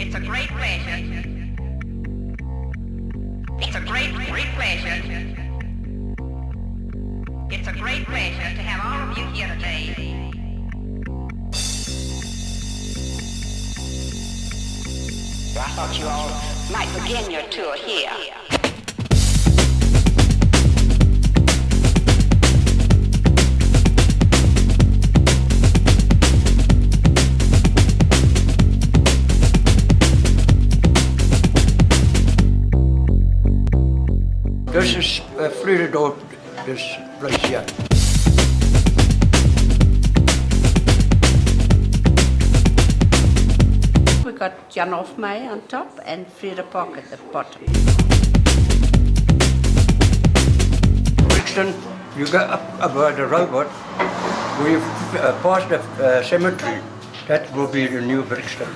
It's a great pleasure. It's a great pleasure. It's a great pleasure to have all of you here today. I thought you all might begin your tour here. This is Vredendorp, this place here. We got Jan Hofmeyer on top and Frida Park at the bottom. Brixton, you go up about the robot, we've passed the cemetery. That will be the new Brixton.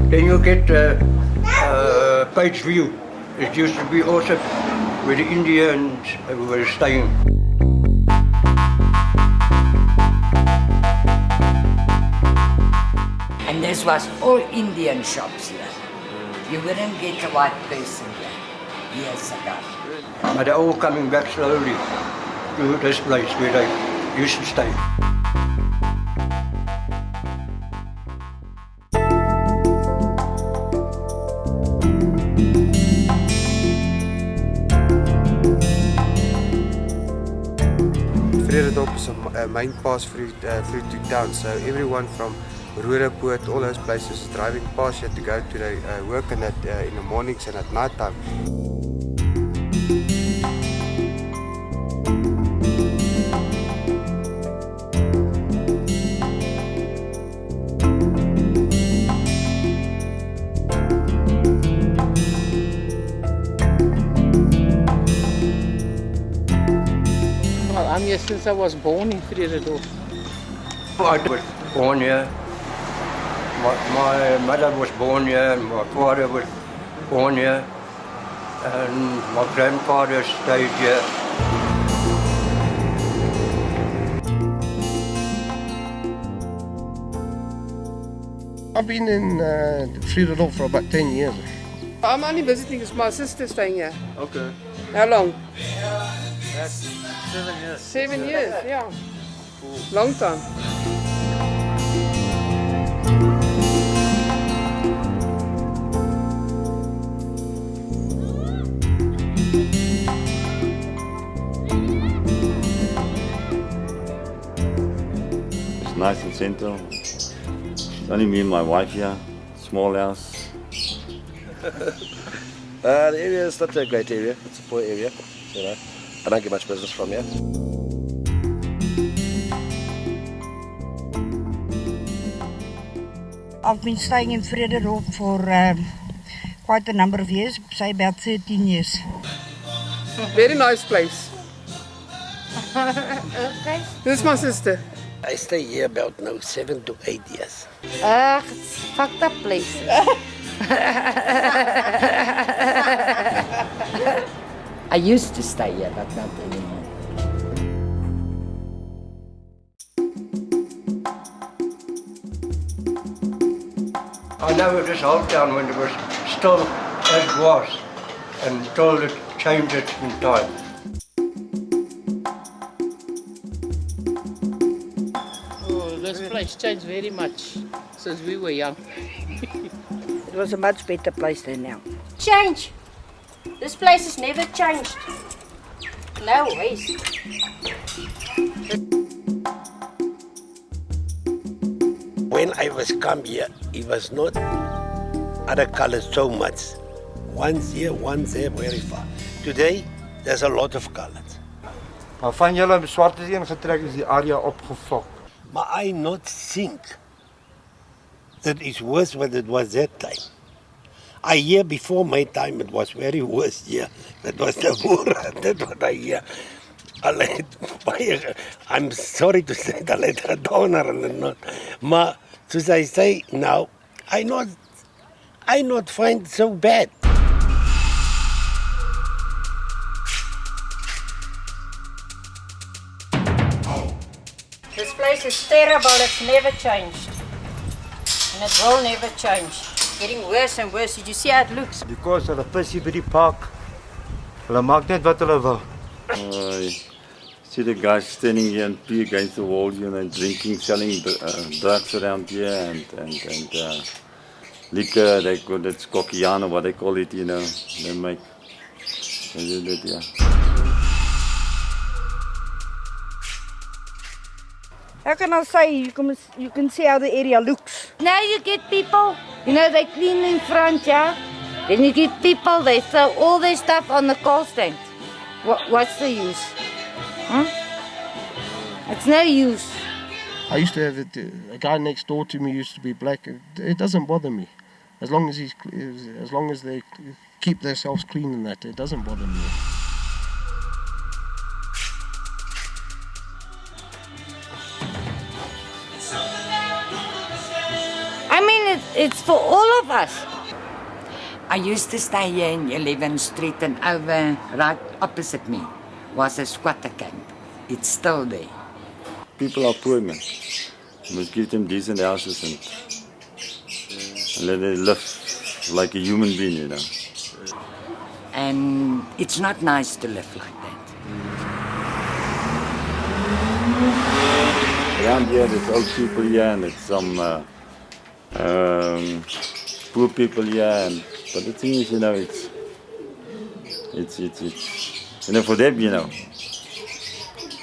Then you get page view. It used to be also where the Indians were staying. And this was all Indian shops here. You wouldn't get a white person here years ago. But they're all coming back slowly to this place where they used to stay. Vredendorp is a main pass through to town, so everyone from Roerepoort, all those places is driving past here to go to their work and in the mornings and at night time. Well, I'm here since I was born in Vredendorp. I was born here. My mother was born here, and my father was born here, and my grandfather stayed here. I've been in Vredendorp for about 10 years. I'm only visiting because my sister's staying here. Okay. How long? That's 7 years. 7 years, yeah. Long time. It's nice and central. It's only me and my wife here. Small house. The area is not a great area. It's a poor area. You know, I don't get much business from here. I've been staying in Vredendorp for quite a number of years, say about 13 years. Very nice place. Okay. This is my sister. I stay here about now 7 to 8 years. It's a fucked up place. I used to stay here, but not anymore. I know this whole town when it was still as it was, until it changed it in time. Oh, this place changed very much since we were young. It was a much better place than now. Change! This place has never changed. No ways. When I was come here, it was not other colors so much. One's here, one's there, very far. Today, there's a lot of colors. Maar van julle swart is ingetrek is die area opgevok. But I not think that it's worse than it was that time. I hear before my time it was very worse here. That was the war. That's what I hear. I'm sorry to say that I don't know. But as I say now, I not find it so bad. place is terrible. It's never changed. And it will never change. Getting worse and worse. Did you see how it looks? Because hulle visie by die park. Hulle maak net wat hulle wil. See the guys standing here and pee against the wall, you know, drinking, selling drugs around here and liquor. They call it Skokiano, what they call it, you know. They do that, yeah. How can I say you can see how the area looks? Now you get people, you know, they clean in front, yeah? Then you get people, they throw all their stuff on the coal stand. What's the use? It's no use. I used to have a guy next door to me used to be black. It doesn't bother me, as long as they keep themselves clean and that. It doesn't bother me. I mean, it's for all of us. I used to stay here in 11th Street, and over right opposite me was a squatter camp. It's still there. People are poor, man. You must give them decent houses and let them live like a human being, you know. And it's not nice to live like that. Around here, there's old people here and there's some poor people here. But the thing is, you know, it's you know, for them, you know,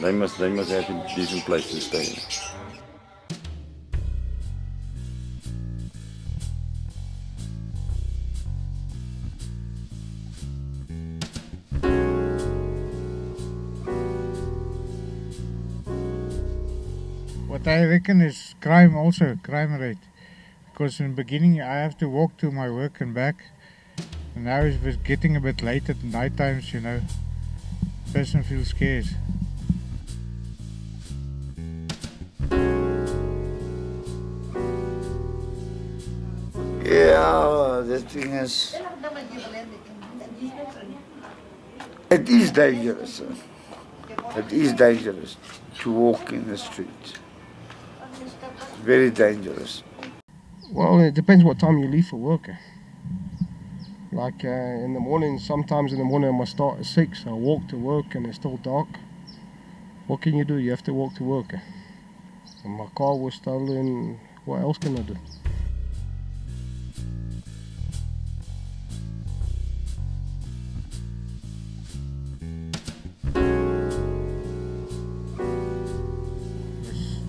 they must have a decent place to stay. What I reckon is crime rate. Because in the beginning I have to walk to my work and back. And now it's getting a bit late at night times, you know. Person feels scared. Yeah, the thing is, it is dangerous. It is dangerous to walk in the street. Very dangerous. Well, it depends what time you leave for work. Like in the morning, sometimes in the morning I must start at 6. I walk to work and it's still dark. What can you do? You have to walk to work. And my car was stolen. What else can I do?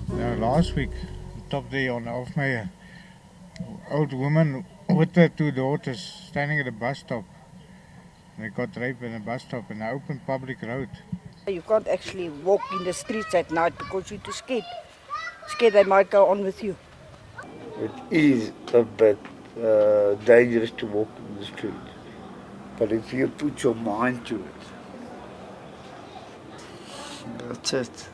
Now last week, top day on Alfmeyer, old woman with her 2 daughters standing at a bus stop. They got raped in a bus stop in an open public road. You can't actually walk in the streets at night because you're too scared. Scared they might go on with you. It is a bit dangerous to walk in the street. But if you put your mind to it, that's it.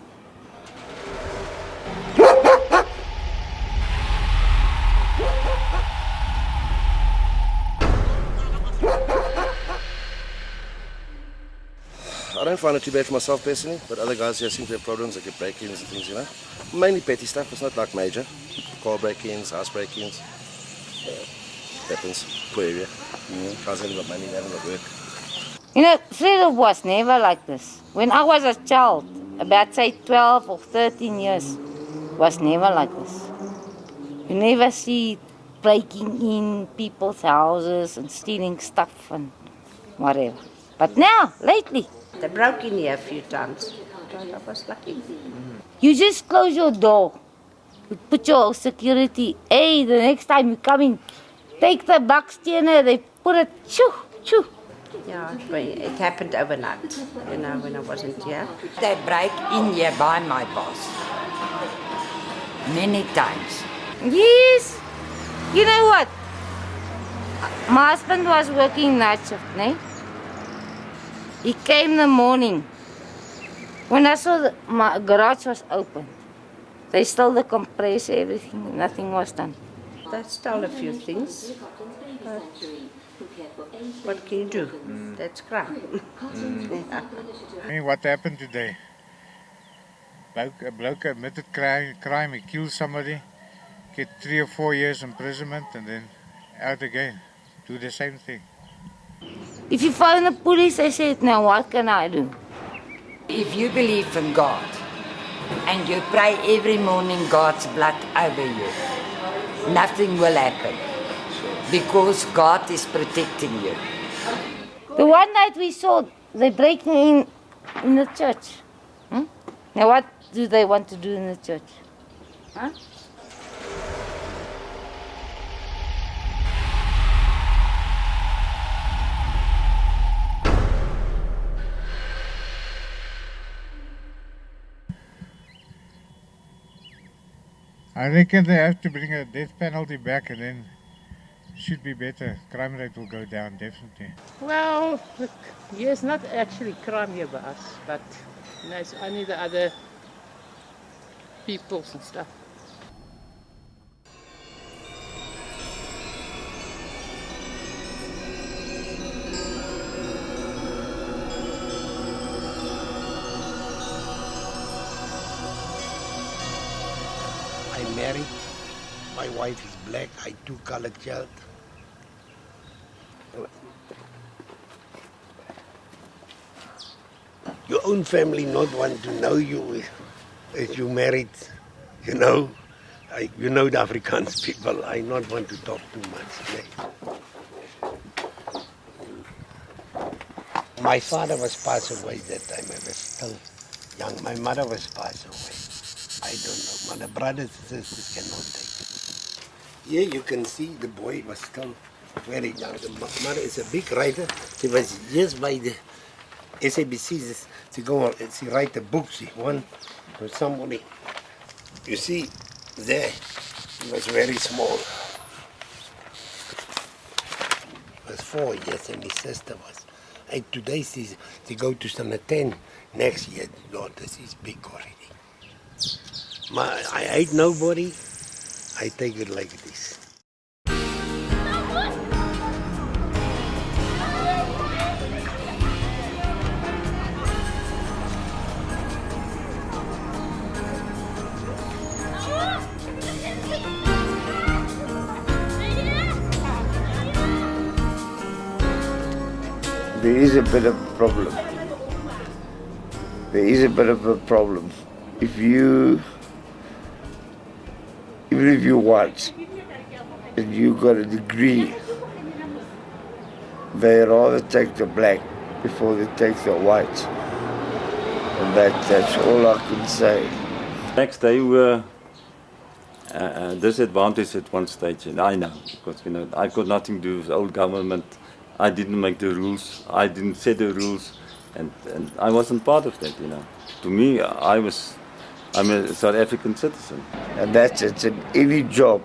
I don't find it too bad for myself personally, but other guys here seem to have problems, like break-ins and things, you know. Mainly petty stuff, it's not like major. Car break-ins, house break-ins. Happens, poor area. Guys haven't got money, they haven't got work. You know, freedom was never like this. When I was a child, about say 12 or 13 years, was never like this. You never see breaking in people's houses and stealing stuff and whatever. But now, lately, they broke in here a few times. I was lucky. You just close your door. You put your security. Hey, the next time you come in, take the bakstenen, they put it, shoo, shoo. Yeah, it happened overnight, you know, when I wasn't here. They break in here by my boss. Many times. Yes. You know what? My husband was working night shift, ne? He came in the morning. When I saw my garage was open, they stole the compressor, everything, nothing was done. They stole a few things, but what can you do? That's crime. I mean, what happened today? A bloke admitted crime, he killed somebody, get 3 or 4 years imprisonment and then out again. Do the same thing. If you phone the police, they said, now what can I do? If you believe in God and you pray every morning God's blood over you, nothing will happen because God is protecting you. The one night we saw they breaking in the church. Now what do they want to do in the church? Huh? I reckon they have to bring a death penalty back and then should be better. Crime rate will go down, definitely. Well, look, it's not actually crime here by us, but you know, it's only the other peoples and stuff. I'm married. My wife is black. I two colored child. Your own family not want to know you if you married, you know. You know the Afrikaans people. I not want to talk too much. My father was passed away that time. I was still young. My mother was passed away. I don't know. My brothers and sisters cannot take it. Here you can see the boy was still very young. The mother is a big writer. She was just by the SABC to go and she write a book. She won for somebody. You see, there, he was very small. He was 4 years and his sister was. And today she go to standard 10 next year. Lord, this is big already. I hate nobody. I take it like this. There is a bit of a problem. There is a bit of a problem. Even if you white and you got a degree, they rather take the black before they take the white. And that's all I can say. Next day we were disadvantaged at one stage, and I know, because you know I got nothing to do with the old government. I didn't make the rules. I didn't set the rules, and I wasn't part of that. You know, to me, I'm a South African citizen. And it's in any job,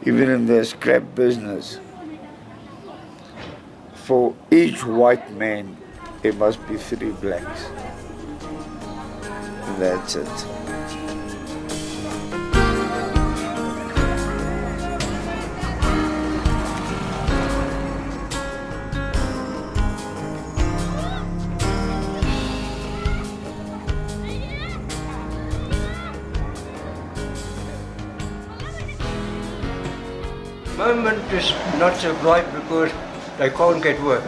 even in the scrap business. For each white man, there must be 3 blacks. And that's it. Government is not so bright because they can't get work.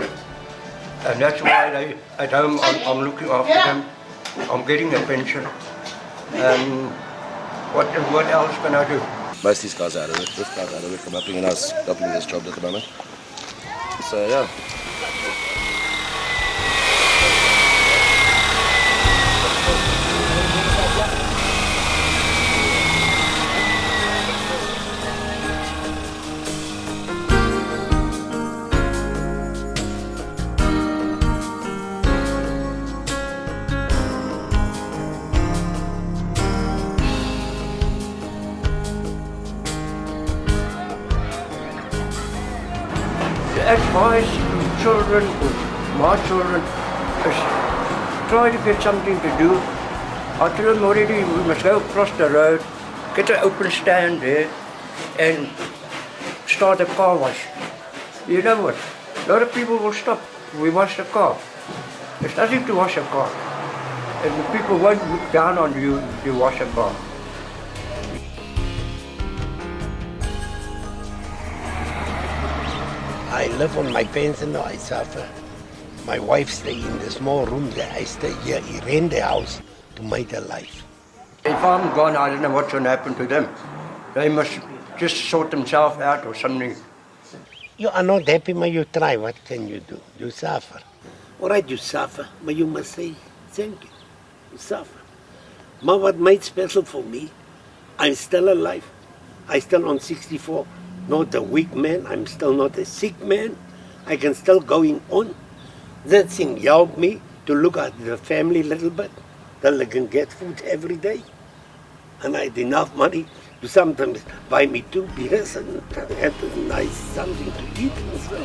And that's why they, at home I'm looking after them. I'm getting a pension. And what else can I do? Most of these guys are out of work. This guy's out of work. I'm helping this job at the moment. So yeah. Advise children, my children, is try to get something to do. I tell them already, we must go across the road, get an open stand there, and start a car wash. You know what? A lot of people will stop. We wash the car. There's nothing to wash a car. And the people won't look down on you if you wash a car. I live on my pension now, I suffer. My wife stay in the small room there. I stay here. He rent the house to make a life. If I'm gone, I don't know what's going to happen to them. They must just sort themselves out or something. You are not happy, but you try. What can you do? You suffer. All right, you suffer, but you must say thank you. You suffer. But what made special for me, I'm still alive. I'm still on 64. Not a weak man. I'm still not a sick man. I can still going on. That thing helped me to look at the family a little bit, that they can get food every day. And I had enough money to sometimes buy me 2 beers and have a nice something to eat and so.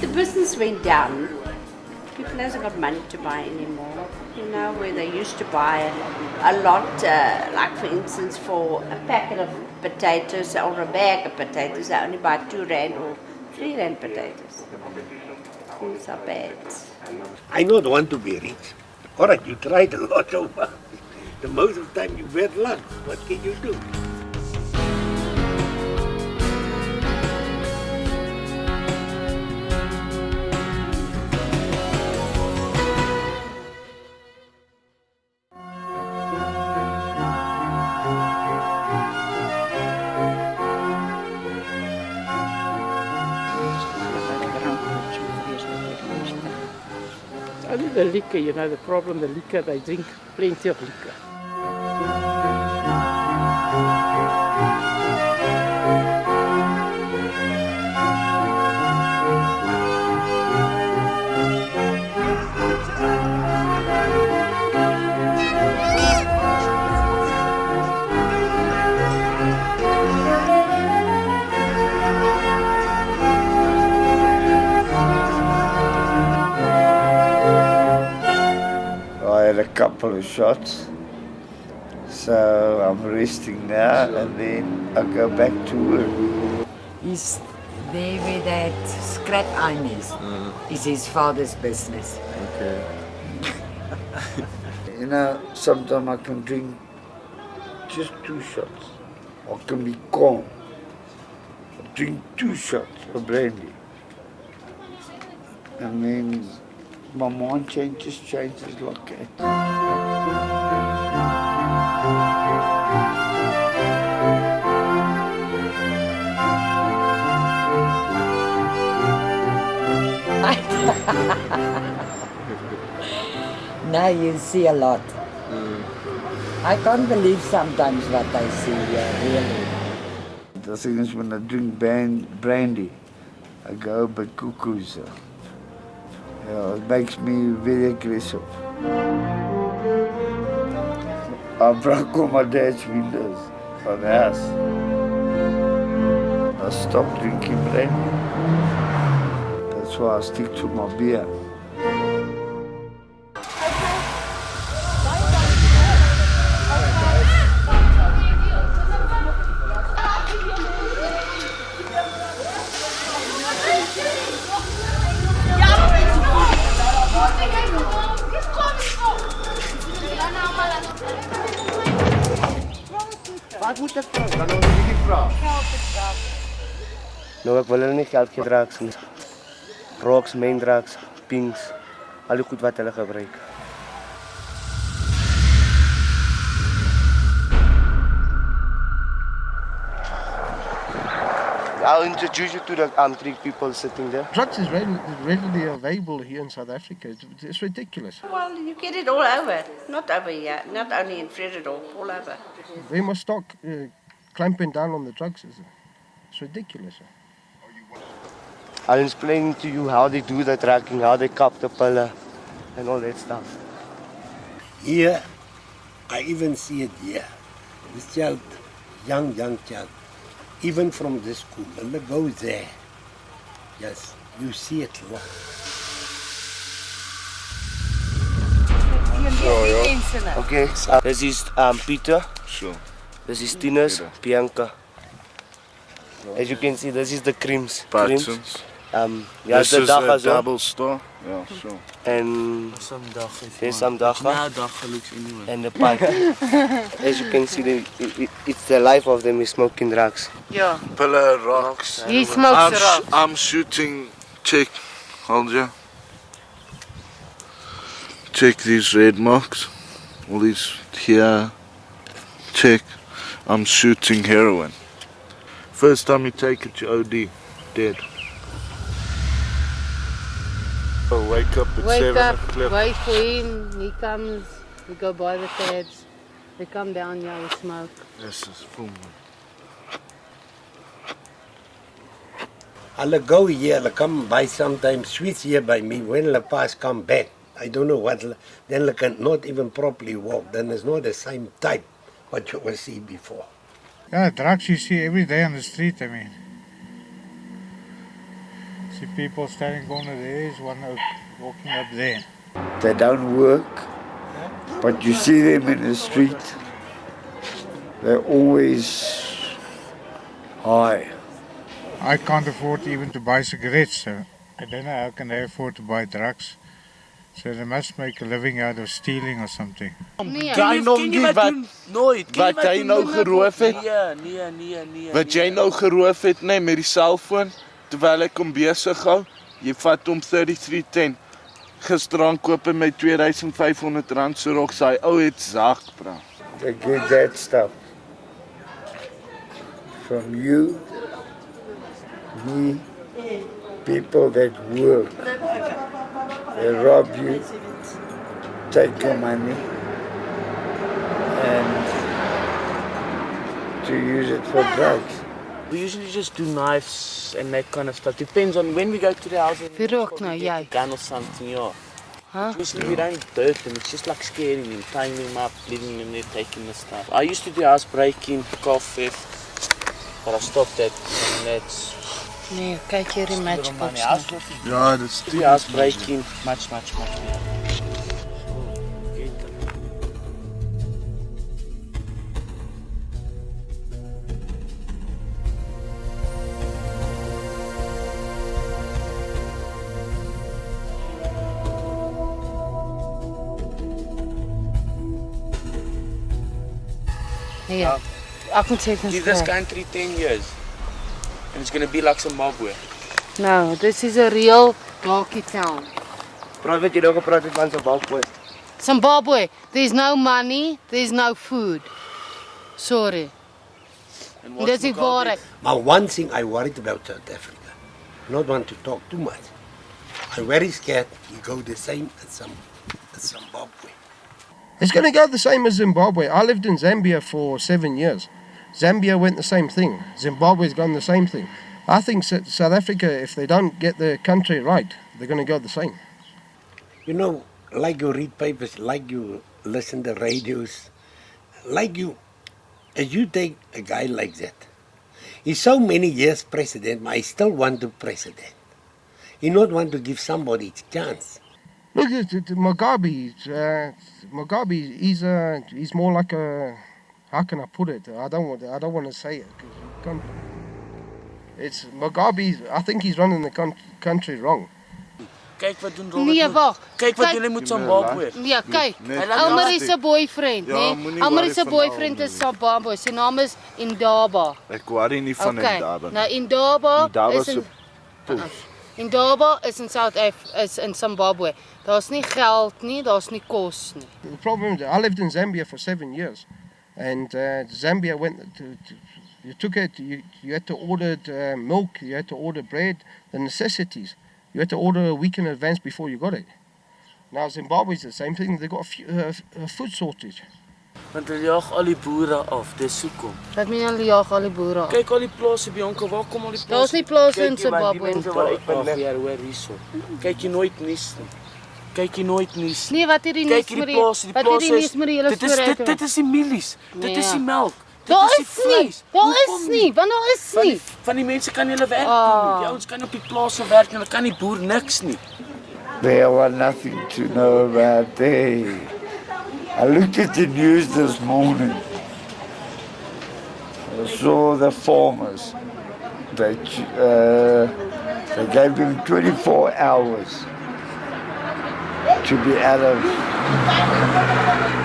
The business went down. People hasn't got money to buy anymore. You know, where they used to buy a lot, like for instance, for a packet of potatoes or a bag of potatoes, they only buy 2 rand or 3 rand potatoes. Things are bad. I don't want to be rich. All right, you tried a lot over. The most of the time you bad luck. What can you do? Only the liquor, you know, the problem, the liquor, they drink plenty of liquor. I had a couple of shots, so I'm resting now and then I go back to work. He's there where that scrap iron is. Is his father's business. Okay. You know, sometimes I can drink just 2 shots. I can be calm. I drink 2 shots of brandy. And then my mind changes like that. Now you see a lot. I can't believe sometimes what I see here, really. The thing is, when I drink brandy, I go a bit cuckoo. So. Yeah, it makes me very aggressive. I broke all my dad's windows of the house. I stopped drinking brandy. That's why I stick to my beer. Wat moet ek vra? Dan moet jy vra. Nou ek wil hulle nie geld gee drugs nie. Rocks, main drugs, pinks, al die goed wat hulle gebruik. I'll introduce you to the 3 people sitting there. Drugs is readily available here in South Africa. It's ridiculous. Well, you get it all over. Not over here, not only in Frederick, all over. We must start clamping down on the drugs. It's ridiculous. I'll explain to you how they do the tracking, how they cup the pillar, and all that stuff. Here, I even see it here. This child, young child, even from the school, and they go there. Yes, you see it. Look. Okay, this is Peter. Sure. This is Tinus, Bianca. As you can see, this is the creams. Buttons. Yeah, This the is daga the as well. double star. Yeah, sure. And there's some daga. Now daga looks anyway. And the pipe. As you can see, it's the life of them is smoking drugs. Yeah. Pillar rocks. He smokes rocks. I'm shooting. Check. Hold ya. Check these red marks. All these here. Check. I'm shooting heroin. First time you take it, you OD. Dead. Oh, wake up at Wake 7 up, o'clock. wait for him, he comes, we go buy the tabs, we come down here, we smoke. This is full. Hulle go here, hulle come by sometimes sweets here by me. When hulle pass come back, I don't know what, then hulle can not even properly walk. Then it's not the same type what you will see before. Yeah, drugs you see every day on the street, I mean. See people standing corner there, is one walking up there. They don't work, but you see them in the street. They're always high. I can't afford even to buy cigarettes, so I don't know how can they afford to buy drugs. So they must make a living out of stealing or something. Jy nog nie wat jy nou geroof het? Nee. Wat jy nou geroof het, nee, met die selfoon, terwyl ek hom besig hou, jy vat hom 3310. Gisteraan koop hy my R2500 se rok, sy ou het zak, bro. They get that stuff from you, me, people that work. They rob you, take your money, and to use it for drugs. We usually just do knives and that kind of stuff. Depends on when we go to the house. Wie rook nou, jy? Gun or something, yeah. Huh? Usually we don't hurt them, it's just like scaring them, tying them up, leaving them there, taking the stuff. I used to do house breaking, car theft, but I stopped that, and that's... Nee, kyk hier die matchbox. Ja, dit is die house breaking, much better. Yeah. Ek moet sê Give this country 10 years. And it's going to be like Zimbabwe. No, this is a real darky town. Praat jy nou gepraat het van Zimbabwe? Zimbabwe, there's no money, there's no food. Sorry. Dis die waarheid. But one thing I worried about South Africa, not want to talk too much. I'm very scared you go the same as Zimbabwe. It's going to go the same as Zimbabwe. I lived in Zambia for 7 years. Zambia went the same thing. Zimbabwe's gone the same thing. I think South Africa, if they don't get their country right, they're going to go the same. You know, like you read papers, like you listen to radios, like you, as you take a guy like that, he's so many years president, but I still want to president. He not want to give somebody a chance. Look at Mugabe. Mugabe, he's more like a. How can I put it? I don't want to say it. It's Mugabe. I think he's running the country wrong. Kyk wat doen Robert. Nee, wag. Kyk wat julle moet Zimbabwe. Ja, kyk. Elmarie se boyfriend, né? Elmarie se boyfriend is Zimbabwe. Sy naam is Indaba. Ek worry nie van Indaba. Nou Indaba is in Indaba is in is in Zimbabwe. Daar's nie geld nie, daar's nie kos nie. The problem is, I lived in Zambia for 7 years, and Zambia went you took it. You had to order milk. You had to order bread. The necessities. You had to order a week in advance before you got it. Now Zimbabwe's the same thing. They got a food shortage. Want hulle jag al die boere af, dis hoekom. Wat meen hulle jag al die boere af? Kyk al die plase Bianca, waar kom al die plase? Daar's nie plase in Zimbabwe nie. Hoor hierso. Kyk jy nooit nuus nie. Kyk jy nooit nuus. Nee, wat hierdie nuus met die hele storie. Dit is die mielies. Dit is die melk. Daar is nie. Daar is nie. Want daar is nie. Van die mense kan hulle werk doen. Die ouens kan op die plase werk en hulle kan die boer niks nie. There was nothing to know about there. I looked at the news this morning. I saw the farmers They gave him 24 hours to be out of,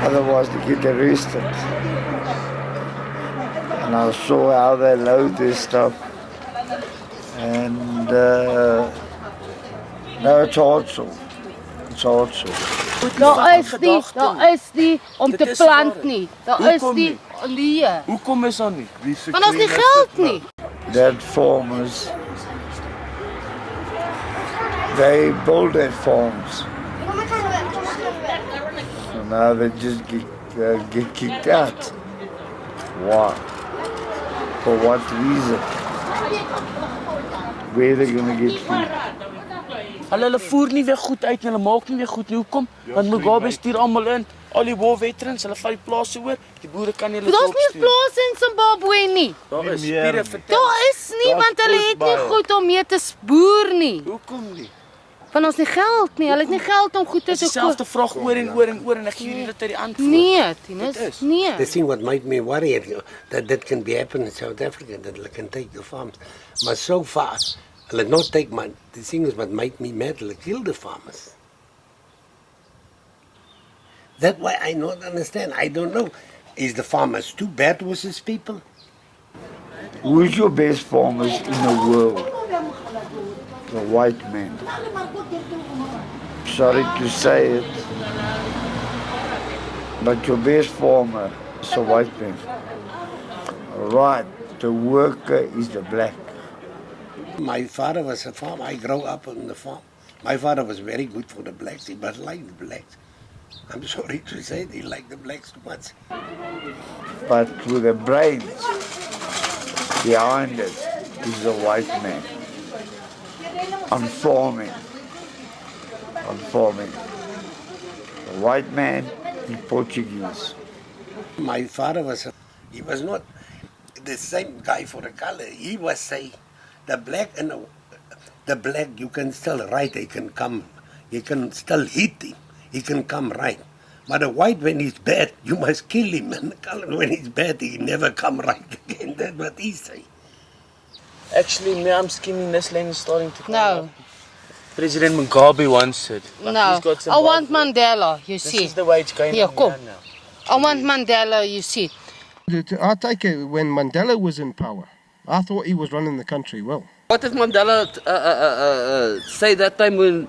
otherwise they get arrested. And I saw how they load their stuff. And no, it's hard so. It's hard so. Daar is die om te plant nie. Daar is die hier. Hoekom is daar nie? Want ons nie geld nie. That farmers, they build their farms. So now they just get kicked out. Why? For what reason? Where are they going to get food? Hulle voer nie weer goed uit, hulle maak nie weer goed nie. Hoekom? Want Mugabe stuur almal in, al die war veterans, hulle vat die plase oor. Die boere kan nie hulle Daar's nie plase in Zimbabwe nie. Daar is spiere vertel. Daar is nie, want hulle het nie goed om mee te boer nie. Hoekom nie? Want ons nie geld nie. Hulle het nie geld om goed te koop. Dieselfde vraag oor en oor en ek gee julle dit uit die antwoord. Nee, Tinus, nee. The thing what made me worry that can be happen in South Africa, that they can take the farms. But so far, they'll not take the thing is what made me mad, they'll kill the farmers. That's why I don't understand. I don't know. Is the farmers too bad with these people? Who is your best farmers in the world? The white man. Sorry to say it, but your best farmer is a white man. Right, the worker is the black. My father was a farmer. I grew up on the farm. My father was very good for the blacks. He but liked the blacks. I'm sorry to say he liked the blacks too much. But with the brains behind it is the white man. On farming. The white man is Portuguese. My father he was not the same guy for the color. He was say the black and the black you can still right, he can come, you can still hit him, he can come right. But the white when he's bad, you must kill him, and the color when he's bad, he never come right again. That's what he say. Actually, me, I'm skimming this line starting to come No. up. President Mugabe once said. Like, No, he's got I want Mandela, you see. This is the way it's going Here, on kom. now. I want Mandela, you see. I take it when Mandela was in power, I thought he was running the country well. What did Mandela say that time when,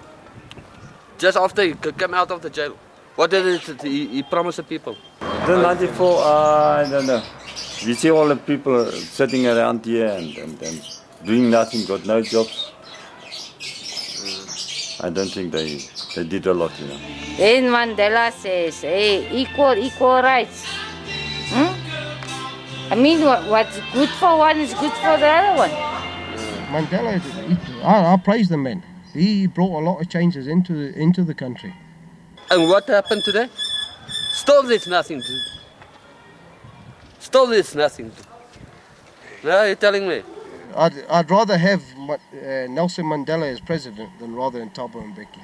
just after he came out of the jail? What did he promise the people? The 94, I don't know. We see all the people sitting around here and doing nothing, got no jobs. I don't think they did a lot, you know. Then Mandela says, hey, equal rights. I mean, what's good for one is good for the other one. Mandela, I praise the man. He brought a lot of changes into the country. And what happened today? Still there's nothing to. Still there's nothing to. No, you're telling me? I'd rather have Nelson Mandela as president than rather than Thabo Mbeki.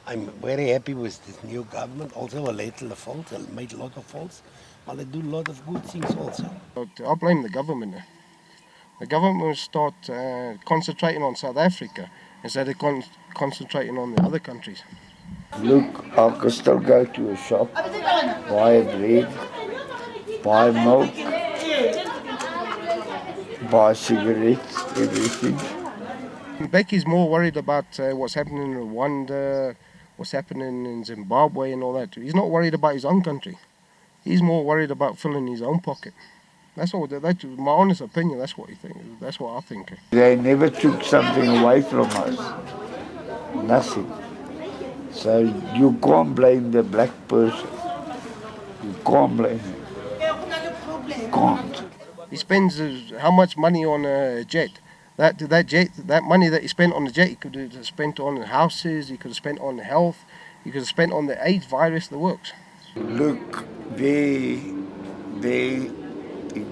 I'm very happy with this new government. Also, a little fault, they made a lot of faults, but they do a lot of good things also. I blame the government. The government will start concentrating on South Africa instead of concentrating on the other countries. Look, I can still go to a shop, buy a bread, buy milk, buy cigarettes, everything. Becky's more worried about what's happening in Rwanda, what's happening in Zimbabwe and all that. He's not worried about his own country. He's more worried about filling his own pocket. That's my honest opinion. That's what he thinks. That's what I think. They never took something away from us. Nothing. So you can't blame the black person. You can't blame him. You can't. He spends how much money on a jet? That jet, that money that he spent on the jet, he could have spent on houses. He could have spent on health. He could have spent on the AIDS virus, the works. Look, they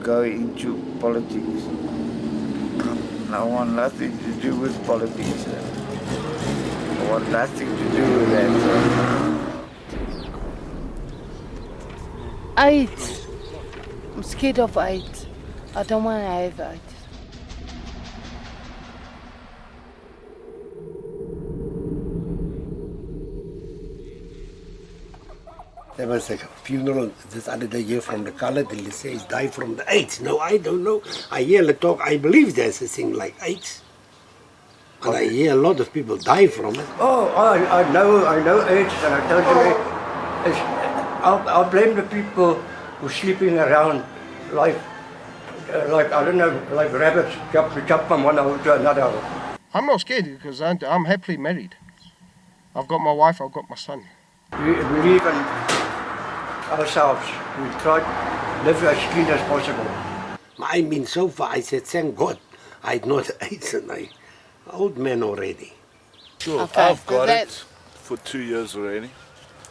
go into politics. I want nothing to do with politics. I want nothing to do with that. AIDS. I'm scared of AIDS. I don't want to have AIDS. There was a funeral this other day here from the colored, and they say he died from the AIDS. No, I don't know. I hear the talk, I believe there's a thing like AIDS. And I hear a lot of people die from it. Oh, I know AIDS, and I told you, I'll blame the people who are sleeping around like I don't know, like rabbits, jump from one hole to another. I'm not scared because I'm happily married. I've got my wife, I've got my son. We believe in ourselves. We try to live as clean as possible. I mean, so far, I said, thank God, I had not AIDS, and I'm old man already. Sure, Okay, I've got that- it for 2 years already.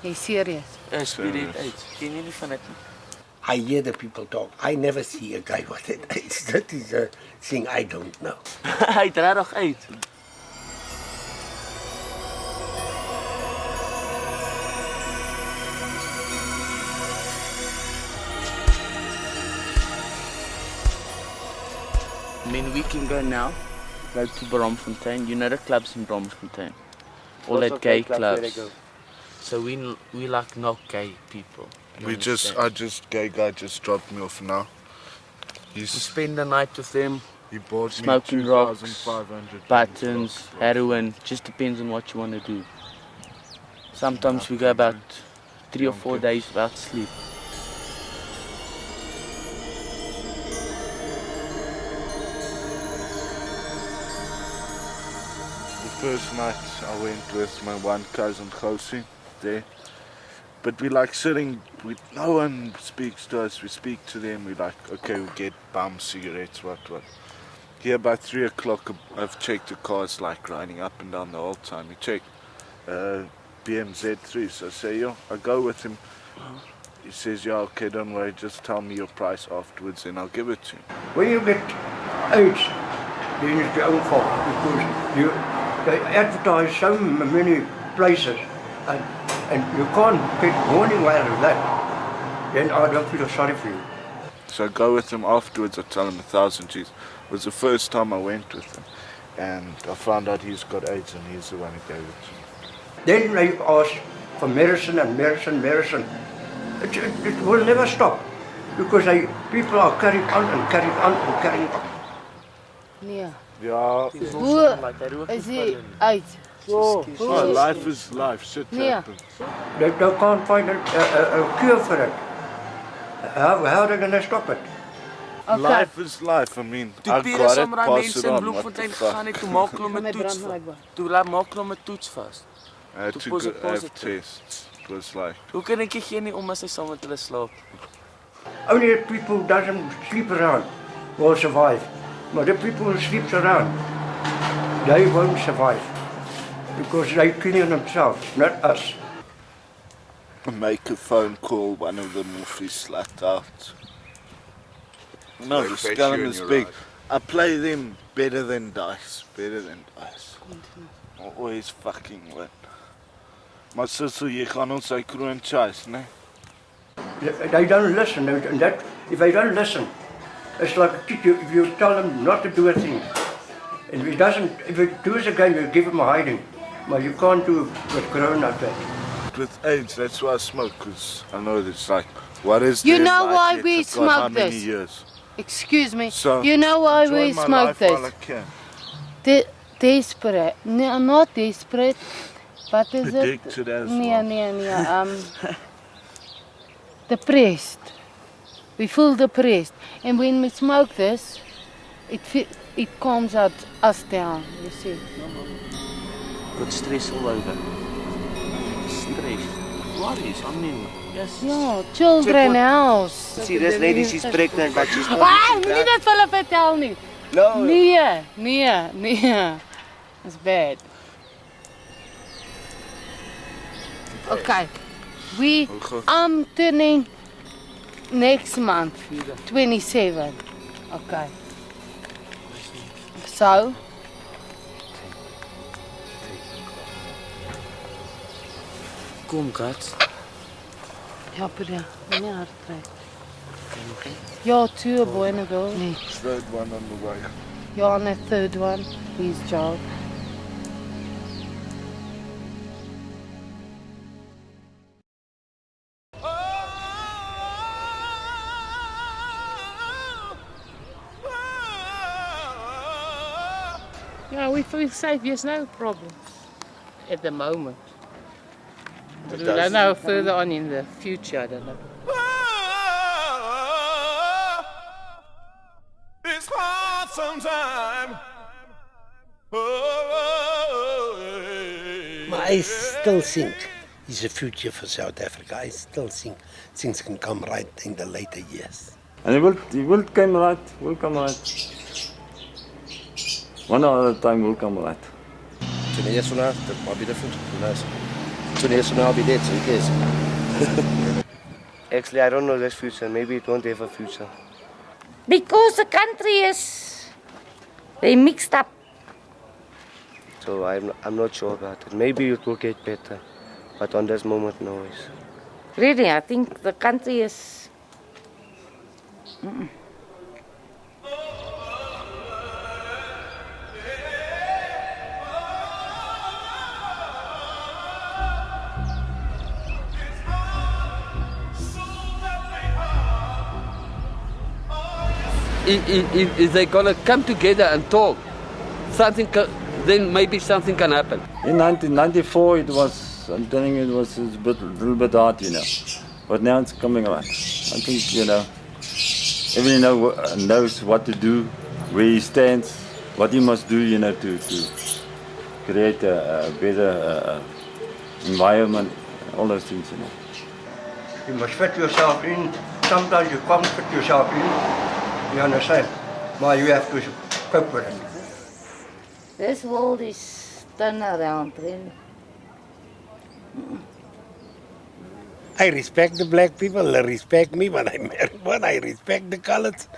He's serious. Spirit AIDS. Ken jy nie van dit nie? I hear the people talk. I never see a guy with it. That is a thing I don't know. Hy het regtig uit. I mean, we can go now. Go to Bromfontein. You know the clubs in Bromfontein? All Lots that of gay gay clubs where they clubs. go. So we like not gay people. You Gay guy just dropped me off now. We spend the night with them. He bought me Smoking rocks, 2,500 buttons, heroin. Just depends on what you want to do. Sometimes we go about 3 or 4 days without sleep. The first night I went with my one cousin Josie there. But we like sitting, no one speaks to us, we speak to them, we like, okay, we get BOM cigarettes, what. Here by 3 o'clock I've checked the cars like riding up and down the whole time. We check BMZ3, so I say, yo, I go with him. He says, yeah, okay, don't worry, just tell me your price afterwards and I'll give it to you. When you get AIDS, then it's your own fault because they advertise so many places and you can't get warning out of that. Then I don't feel sorry for you. So I go with him afterwards, I tell him 1,000 G's. It was the first time I went with him. And I found out he's got AIDS and he's the one who gave it to me. Then they ask for medicine and medicine. It will never stop because people are carrying on and carrying on and carrying on. Yeah. Ja. Hoe is hy uit? Oh, life is life, shit Yeah. happens. They can't find a cure for it. How are they going to stop it? Okay. Life is life, I mean, Toe I Pierre got it, saam met pass mense it in on, what the Bloemfontein gegaan het, fuck. toe maak hulle hom 'n My toets. brand Toe maak hulle hom 'n toets vas. I had Toe to pos go dit have positief. tests. It was like, Hoe kan ek gee nie om as hy saam met hulle slaap? Only the people who doesn't sleep around will survive. But the people who sleep around, they won't survive because they're killing themselves, not us. I make a phone call, one of them will be slapped out. No, They the face scum you is and big. you're I play them better than dice, I always fucking win. Maar so jy gaan ons sy kroon chase, né? They don't listen. And that, if they don't listen, it's like if you tell them not to do a thing. And if he does again, you give him a hiding. But you can't do with corona that. With AIDS, that's why I smoke, because I know it's like, what is You their know life why yet? we I've got how smoke many this? years? Excuse me. So, You know why enjoy we my smoke life while this? I can. Desperate. No, not desperate. What is it? Addicted as well. Depressed. We feel depressed. And when we smoke this, it calms us down, you see. Got stress all over. Stress. Worries, I mean, yes. Ja, children house. See, this lady, she's pregnant, but she's not. Moenie dit vir hulle vertel nie. No. Nee. It's bad. Okay. I'm turning next month, 27. Okay. So? Kom, Kat. Ja, Pia, moenie hard kry. Ja, 2, a boy and a girl. Nee. Third one on the way. Ja, and a third one. His job. Yeah, we feel safe. There's no problem at the moment. But we don't know further on in the future. I don't know. It's hard sometimes. Maar I still think there's a future for South Africa. I still think things can come right in the later years. And it will come right, One other time will come right. 20 years from now, that might be different. Who knows? 20 years from now, I'll be dead, so who cares? Actually, I don't know this future. Maybe it won't have a future. Because the country is, they mixed up. So I'm not sure about it. Maybe it will get better. But on this moment, no. Really, I think the country is... If they're gonna come together and talk, then maybe something can happen. In 1994, it was, I'm telling you, it was a little bit hard, But now it's coming right. I think, everyone knows what to do, where he stands, what he must do, to create a better environment, all those things, You must fit yourself in. Sometimes you can't fit yourself in. You understand? But you have to cope with it. This world is turned around, really. I respect the black people, they respect me when I marry one. I respect the colors.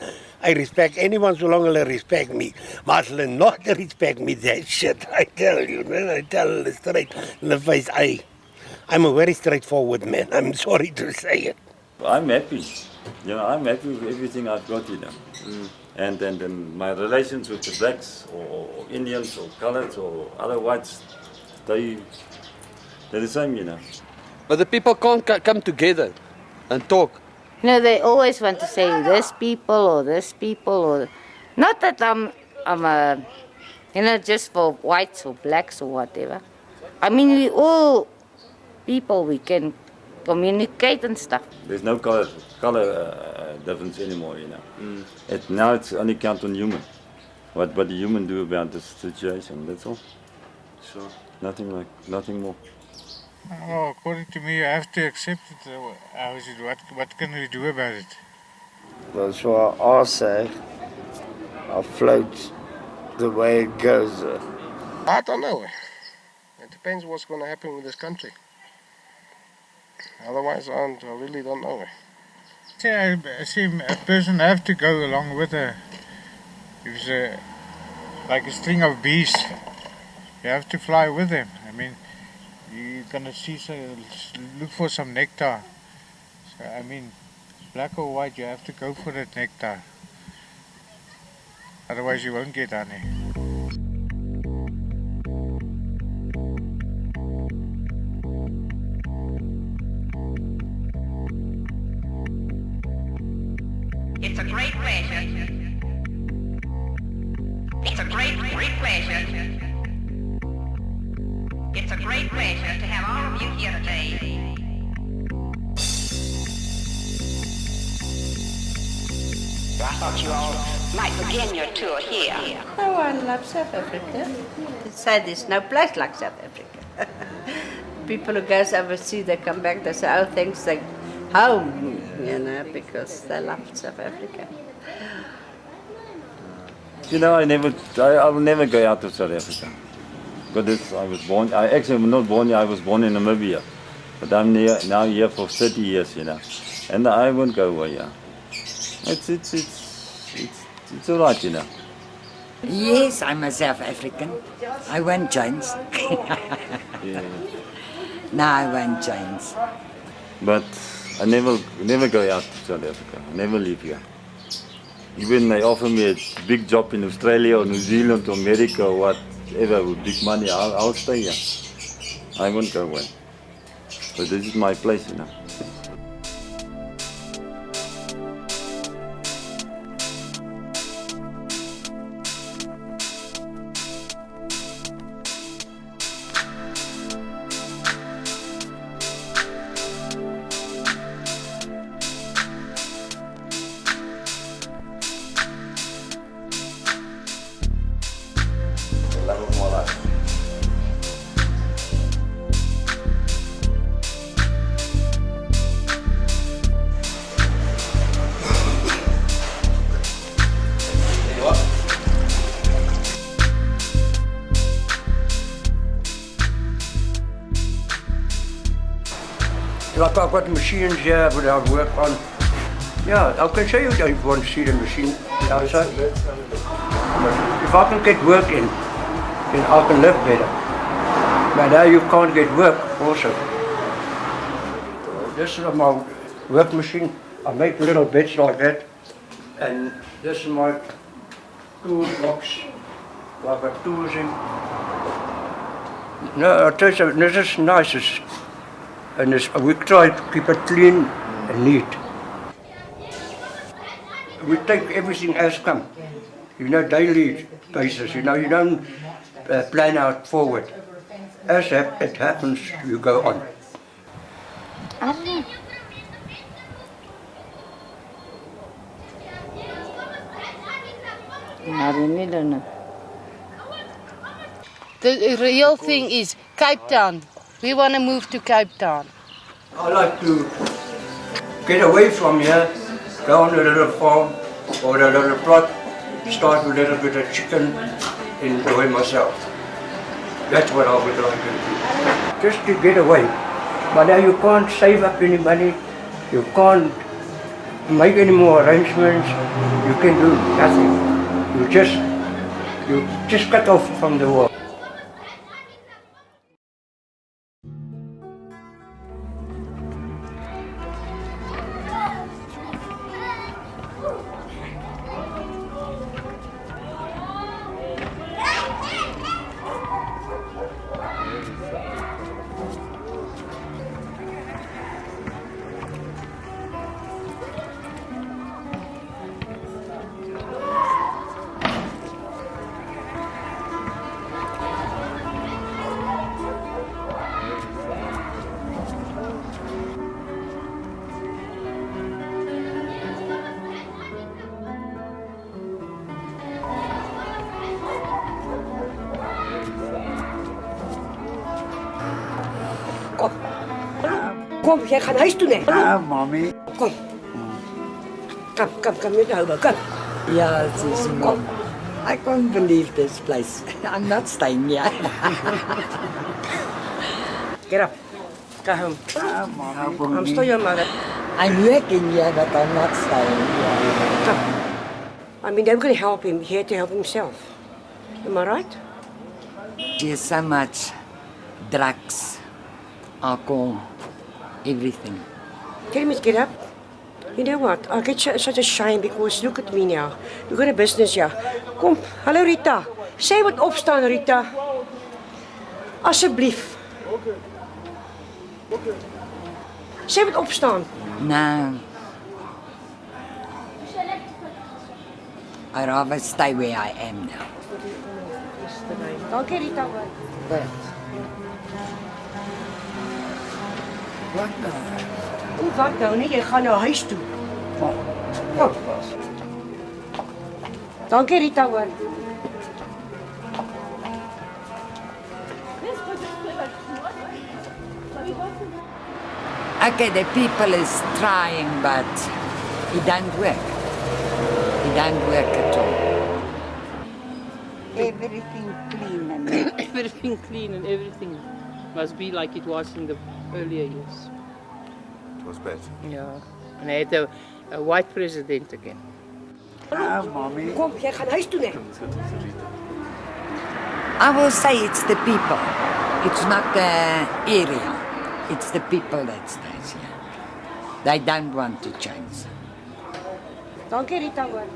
I respect anyone so long as they respect me. But as they not respect me, that shit, I tell you, man, I tell them straight in the face. I'm a very straightforward man. I'm sorry to say it. I'm happy. I'm happy with everything I've got, And my relations with the blacks or Indians or coloreds or other whites, they're the same, But the people can't come together and talk. They always want to say this people or this people or... Not that I'm just for whites or blacks or whatever. I mean, we all people, we can communicate and stuff. There's no color difference anymore, Now it's only count on human. What the human do about this situation, that's all. Sure. Nothing more. Oh, according to me, you have to accept it. What can we do about it? Well, so I say, I float the way it goes. I don't know. It depends what's going to happen with this country. Otherwise, I really don't know. I see a person have to go along with her. It's like a string of bees. You have to fly with them. I mean, you're gonna look for some nectar. So, I mean, black or white, you have to go for that nectar. Otherwise, you won't get honey. It's a great pleasure. It's a great pleasure. It's a great pleasure to have all of you here today. I thought you all might begin your tour here. Oh, I love South Africa. They say there's no place like South Africa. People who goes overseas, they come back, they say, oh, thanks, they home, because they love South Africa. I will never go out of South Africa. Because I'm not born here, I was born in Namibia. But I'm now here for 30 years, And I won't go away, It's all right, Yes, I'm a South African. I won't change. No, I won't change. But I never go out to South Africa. I never leave here. Even they offer me a big job in Australia or New Zealand or America or whatever with big money, I'll stay here. I won't go away. But this is my place, Like I've got machines here that I work on. Yeah, I can show you if you want to see the machine outside. But if I can get work in, then I can live better. But now you can't get work also. This is my work machine. I make little beds like that. And this is my toolbox. I've got tools in. No, I tell you, this is nice. And we try to keep it clean and neat. We take everything as come. You know, daily basis. You know, you don't plan out forward. As it happens, you go on. I don't know. I really don't know. The real thing is Cape Town. We want to move to Cape Town. I like to get away from here, go on a little farm or a little plot, start with a little bit of chicken, enjoy myself. That's what I would like to do. Just to get away. But now you can't save up any money, you can't make any more arrangements, you can do nothing. You just cut off from the world. Kom, jy gaan huis toe, né? Ah, mommy. Kom. Kom, net hou, kom. Yeah, it's mom. I can't believe this place. I'm not staying here. Get up. Go home. I'm still your mother. I'm working here, but I'm not staying here. Come. I mean, I'm going to help him. He had to help himself. Am I right? There's so much drugs, alcohol, everything. Can you get up? You know what? I get such a shame because look at me now. You got a business here. Kom, hallo Rita. Sê wat opstaan, Rita. Asseblief. Sê wat opstaan. No. I'd rather stay where I am now. Dankie Rita. Wat nou? Wat nou nie? Jy gaan na huis toe. Kom. Dankie Rita hoor. Okay, the people is trying, but it don't work. It don't work at all. Everything clean and everything clean and everything must be like it was in the earlier years. It was better. Yeah, and I had a white president again. Ah, mommy. Kom, jy gaan huis toe, né? I will say it's the people. It's not the area. It's the people that stays here. They don't want to change. Dankie Rita hoor.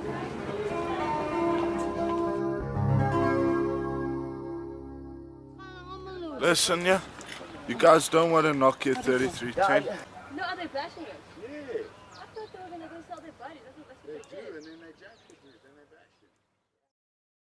Listen, yeah, you guys don't want to knock your 3310. No, are they flashing us? Yeah. I thought they were going to go sell their bodies. That's what they did. And then they jacked it.